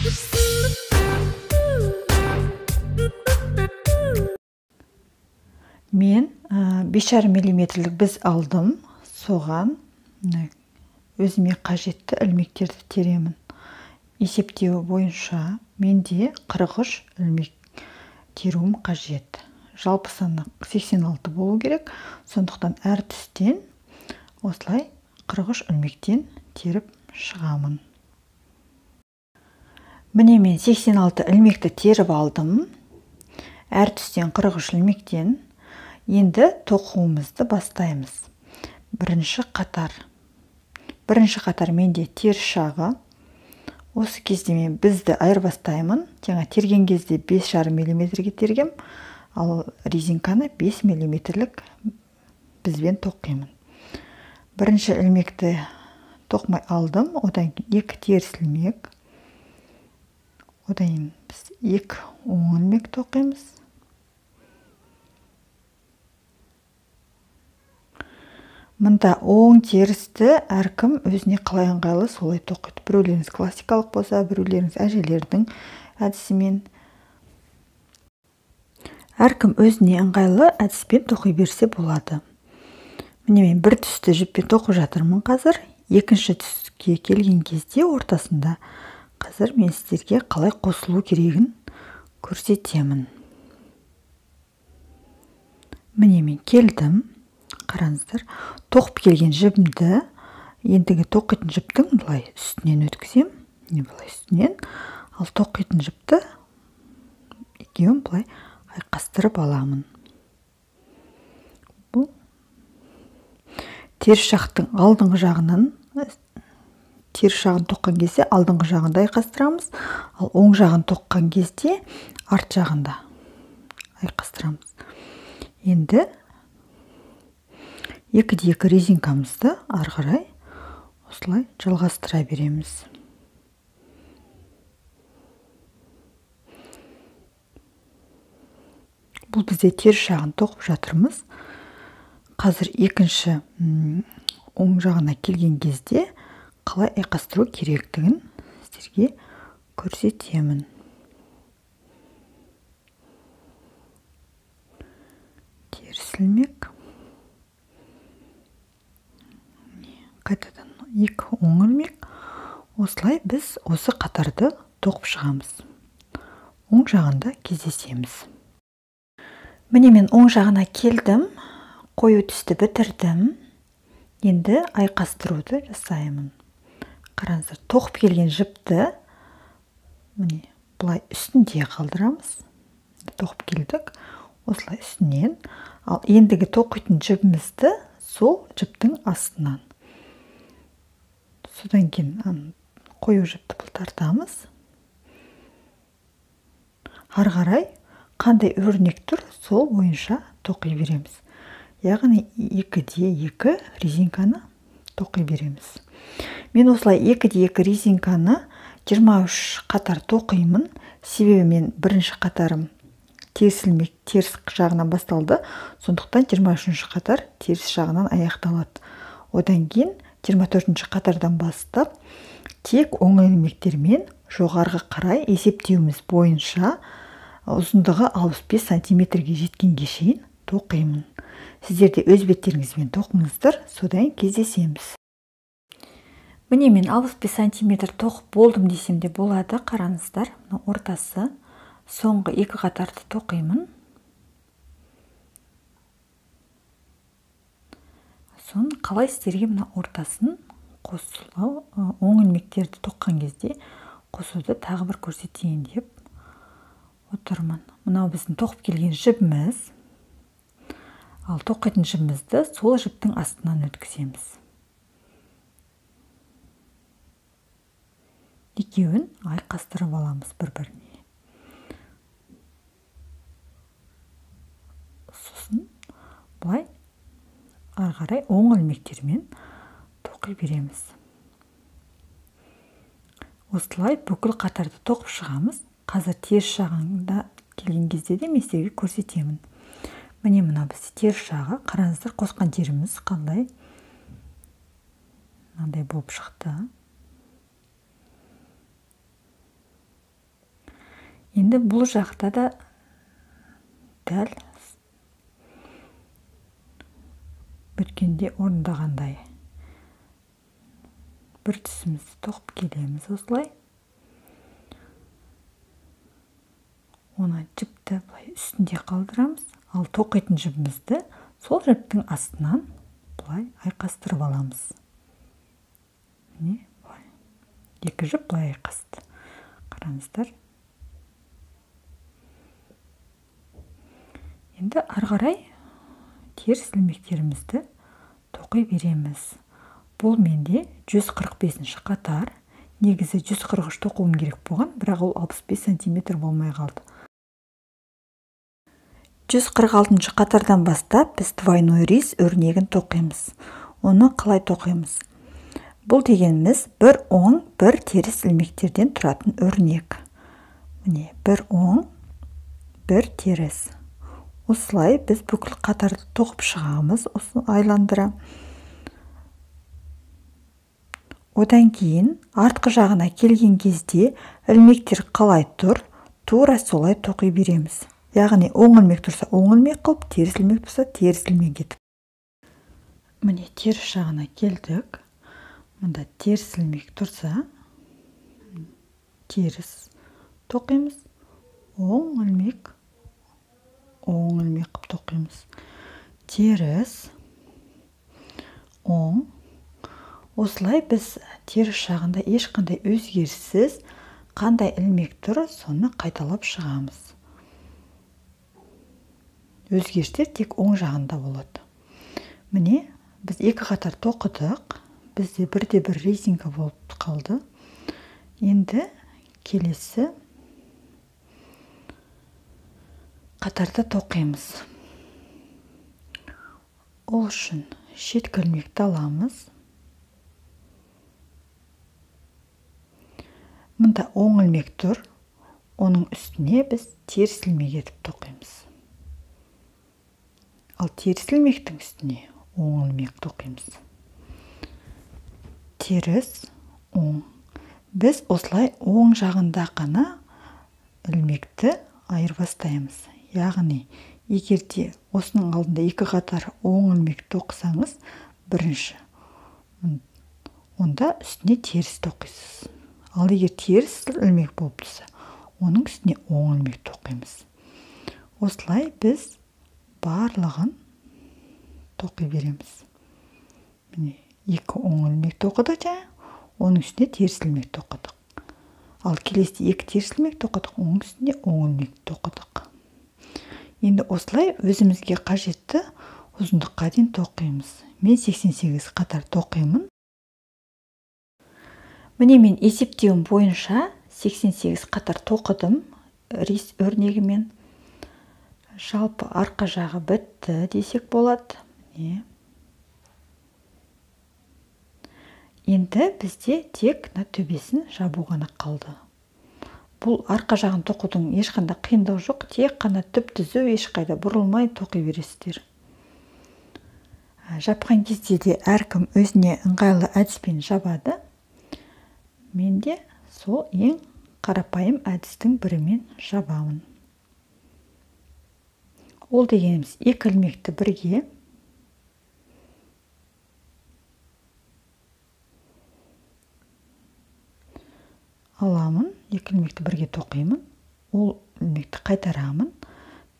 Мен 5,5 мм біз алдым. Соған өзіме қажетті ілмектерді теремін. Есептеу бойынша менде 43 ілмек теруім қажет. Жалпы саны 86 болу керек. Сондықтан әр түстен осылай 43 ілмектен теріп шығамын. Міне мен 86 ілмекті теріп алдым. Әр түстен 43 ілмектен. Енді тоқуымызды бастаймыз. Бірінші қатар менде теріс жағы. Осы кезде мен бізді айырбастаймын. Жаңа терген кезде 5,5 мм-ге тергем, ал резинканы 5 мм-лік бізбен тоқимын. Бірінші ілмекті тоқмай алдым, одан екі теріс ілмек. Одан біз екі оң ілмек тоқимыз. Мында оң терісті әркім өзіне қалай ыңғайлы солай тоқиды. Біреулеріңіз классикалық болса, біреулеріңіз әжелердің әдісімен. Әркім өзіне ыңғайлы әдіспен тоқи берсе болады. Міне мен бір түсті жіппен тоқып жатырмын қазір. Екінші түске келген кезде ортасында қазір мен сіздерге қалай қосылу керегін көрсетемін. Міне мен келдім. Қараңыздар, тоқып келген жібімді ендігі тоқитын жіптің былай үстінен өткізем. Былай үстінен, ал тоқитын жіпті екеуін былай айқастырып аламын. Бұл теріс жақтың алдыңғы жағынан, теріс жағын тоққан кезде алдыңғы жағында айқастырамыз, ал оң жағын тоққан кезде арт жағында айқастырамыз. Енді 2-2 резинкамызды ары қарай осылай жалғастыра береміз. Бұл бізде теріс жағын тоқып жатырмыз. Қазір екінші оң жағына келген кезде қалай айқастыру керектігін сіздерге көрсетемін. Теріс ілмек. Қайтадан екі оң ілмек. Осылай біз осы қатарды тоқып шығамыз. Оң жағында кездесеміз. Міне мен оң жағына келдім. Қою түсті бітірдім. Енді айқастыруды жасаймын. Қараңыздар, тоқып келген жіпті міне бұлай үстінде қалдырамыз. Тоқып келдік. Осылай үстінен. Ал ендігі тоқитын жібімізді сол жіптің астынан. Содан кейін қою жіпті тартамыз. Ары қарай қандай өрнек тұр, сол бойынша тоқи береміз. Яғни 2-2 резинканы тоқи береміз. Мен осылай 2-2 резинканы 23 қатар тоқимын. Себебі мен бірінші қатарым теріс ілмек теріс жағынан басталды. Сондықтан 23 қатар теріс жағынан аяқталады. Одан кейін 24 қатардан бастап тек оң ілмектермен жоғарғы қарай есептеуіміз бойынша ұзындығы 65 сантиметрге жеткенге шейін тоқимын. Сіздер де өз беттеріңізбен тоқыңыздар, содан кездесеміз. Міне мен 65 сантиметр тоқып болдым десем де болады. Қараңыздар, ортасы соңғы екі қатарды тоқимын. Сон қалай сіздерге мына ортасын қосылу, оң ілмектерді тоққан кезде қосуды тағы бір көрсетейін деп отырмын. Мынау біздің тоқып келген жібіміз. Ал тоқитын жібімізді сол жіптің астынан өткіземіз. Екеуін айқастырып аламыз бір-біріне. Сосын бұлай ары қарай оң ілмектермен тоқи береміз. Осылай бүкіл қатарды тоқып шығамыз. Қазір теріс жағында келген кезде де мен сіздерге көрсетемін. Міне мына біз теріс жағы. Қараңыздар, қосқан теріміз қандай мынандай болып шықты. Енді бұл жақта да дәл өткенде орындағандай бір түсімізді тоқып келеміз осылай. Оны жіпті былай үстінде қалдырамыз, ал тоқитын жібімізді сол жіптің астынан былай айқастырып аламыз. Міне, былай. Екі жіп былай айқасты. Қараңыздар. Енді ары қарай теріс ілмектерімізді тоқи береміз. Бұл менде 145 қатар. Негізі 143 тоқуым керек болған, бірақ ол 65 см болмай қалды. 146 қатардан бастап біз двойной рис өрнегін тоқимыз. Оны қалай тоқимыз? Бұл дегеніміз бір оң, бір теріс ілмектерден тұратын өрнек. Міне, бір оң, бір теріс. Осылай біз бүкіл қатарды тоқып шығамыз, осы айландыра. Одан кейін артқы жағына келген кезде ілмектер қалай тұр, тура солай тоқи береміз. Яғни оң ілмек тұрса оң ілмек қылып, теріс ілмек тұрса теріс ілмек етіп. Міне теріс жағына келдік. Мұнда теріс ілмек тұрса теріс тоқимыз. Оң ілмек қылып тоқимыз. Теріс, оң. Осылай біз теріс жағында ешқандай өзгеріссіз қандай ілмек тұр, соны қайталап шығамыз. Өзгерістер тек оң жағында болады. Міне, біз екі қатар тоқыдық. Бізде бірде-бір резинка болып қалды. Енді келесі қатарды тоқимыз. Ол үшін шеткі ілмекті аламыз. Мұнда оң ілмек тұр. Оның үстіне біз теріс ілмек етіп тоқимыз. Ал теріс ілмектің үстіне оң ілмек тоқимыз. Теріс, оң. Біз осылай оң жағында ғана ілмекті айырбастаймыз. Яғни, егерде осының алдында екі қатар оң ілмек тоқысаңыз, бірінші, онда үстіне теріс тоқисыз. Ал егер теріс ілмек болып тұрса, оның үстіне оң ілмек тоқимыз. Осылай біз барлығын тоқи береміз. Міне, екі оң ілмек тоқыдық, оның үстіне теріс ілмек тоқыдық. Ал келесіде екі теріс ілмек тоқыдық, оның үстіне оң ілмек тоқыдық. Енді осылай өзімізге қажетті ұзындыққа дейін тоқимыз. Мен 88 қатар тоқимын. Міне мен есептеуім бойынша 88 қатар тоқыдым рис өрнегімен. Жалпы арқа жағы бітті десек болады. Енді бізде тек төбесін жабу ғана қалды. Бұл арқа жағын тоқудың ешқандай қиындығы жоқ, тек қана түп түзу, ешқайда бұрылмай тоқи бересіздер. Жапқан кезде де әркім өзіне ыңғайлы әдіспен жабады. Мен де сол ең қарапайым әдістің бірімен жабамын. Ол дегеніміз екі ілмекті бірге аламын, екі ілмекті бірге тоқимын, ол ілмекті қайтарамын,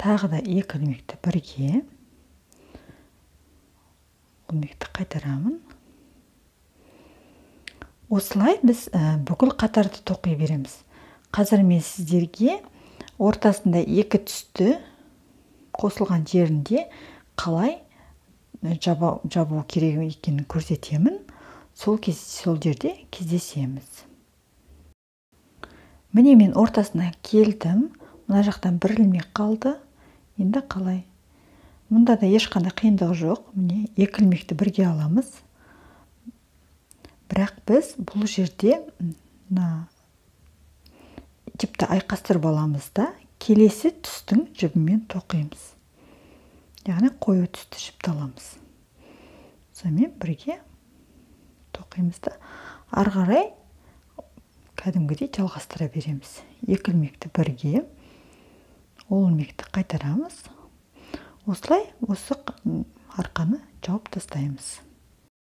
тағы да екі ілмекті бірге ілмекті қайтарамын. Осылай біз бүкіл қатарды тоқи береміз. Қазір мен сіздерге ортасында екі түсті қосылған жерінде қалай жабу керек екенін көрсетемін. Сол жерде кездесеміз. Міне мен ортасына келдім. Мына жақтан бір ілмек қалды. Енді қалай? Мұнда да ешқандай қиындығы жоқ. Міне екі ілмекті бірге аламыз. Бірақ біз бұл жерде жіпті айқастырып аламыз да, келесі түстің жібімен тоқимыз. Яғни қою түсті жіпті аламыз. Сонымен бірге тоқимыз да, ары қарай кәдімгідей жалғастыра береміз. Екі ілмекті бірге, ол ілмекті қайтарамыз. Осылай осы арқаны жауып тастаймыз.